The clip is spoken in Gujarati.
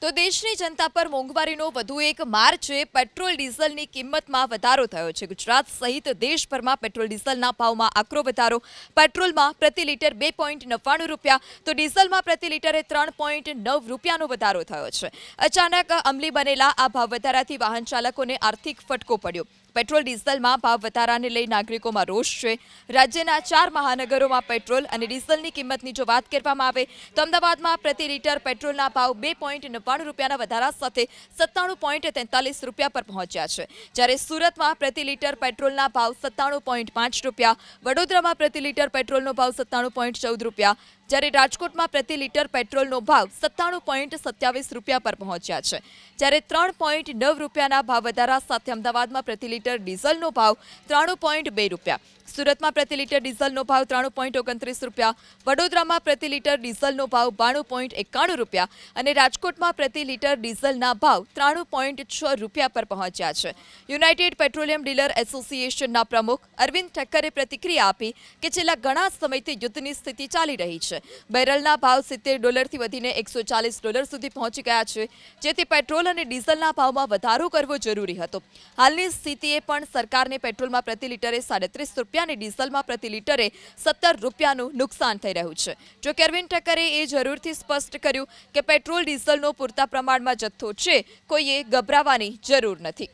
તો દેશની જનતા પર મોંઘવારીનો વધુ એક માર છે। પેટ્રોલ ડીઝલની કિંમતમાં વધારો થયો છે। ગુજરાત સહિત દેશભરમાં પેટ્રોલ ડીઝલના ભાવમાં આકરો વધારો। પેટ્રોલમાં પ્રતિ લીટર 2.99 રૂપિયા તો ડીઝલમાં પ્રતિ લીટરે 3.9 રૂપિયાનો વધારો થયો છે। અચાનક અમલી બનેલા આ ભાવ વધારાથી વાહન ચાલકોને આર્થિક ફટકો પડ્યો। પેટ્રોલ ડીઝલમાં ભાવ વધારાને લઈ નાગરિકોમાં રોષ છે। રાજ્યના 4 મહાનગરોમાં પેટ્રોલ અને ડીઝલની કિંમતની જો વાત કરવામાં આવે તો અમદાવાદમાં પ્રતિ લીટર પેટ્રોલના ભાવ 2.99 રૂપિયાના વધારા સાથે 97.43 રૂપિયા પર પહોંચ્યા છે। જ્યારે સુરતમાં પ્રતિ લીટર પેટ્રોલના ભાવ 97.5 રૂપિયા, વડોદરામાં પ્રતિ લીટર પેટ્રોલનો ભાવ 97.14 રૂપિયા, જ્યારે રાજકોટમાં પ્રતિ લીટર પેટ્રોલનો ભાવ 97.27 રૂપિયા પર પહોંચ્યા છે। જ્યારે 3.9 રૂપિયાના ભાવ વધારા સાથે અમદાવાદમાં પ્રતિ લીટર ડીઝલનો ભાવ 93.2 રૂપિયા, સુરતમાં પ્રતિ લીટર ડીઝલનો ભાવ 93.29 રૂપિયા, વડોદરામાં પ્રતિ લીટર ડીઝલનો ભાવ 92.91 રૂપિયા અને રાજકોટમાં પ્રતિ લીટર ડીઝલના ભાવ 93.6 રૂપિયા પર પહોંચ્યા છે। યુનાઇટેડ પેટ્રોલિયમ ડીલર એસોસિએશનના પ્રમુખ અરવિંદ ઠક્કરે પ્રતિક્રિયા આપી કે છેલ્લા ઘણા સમયથી યુદ્ધની સ્થિતિ ચાલી રહી છે। બેરલના ભાવ $70 વધીને $140 સુધી પહોંચી ગયા છે, જેથી પેટ્રોલ અને ડીઝલના ભાવમાં વધારો કરવો જરૂરી હતો। હાલની સ્થિતિએ પણ સરકારને પેટ્રોલમાં પ્રતિ લીટરે 37 રૂપિયા અને ડીઝલમાં પ્રતિ લીટરે 17 રૂપિયાનું નુકસાન થઈ રહ્યું છે। જો કે અરવિંદ ઠક્કરે એ જરૂરથી સ્પષ્ટ કર્યું કે પેટ્રોલ ડીઝલનો પૂરતા પ્રમાણમાં જથ્થો છે, કોઈએ ગભરાવાની જરૂર નથી।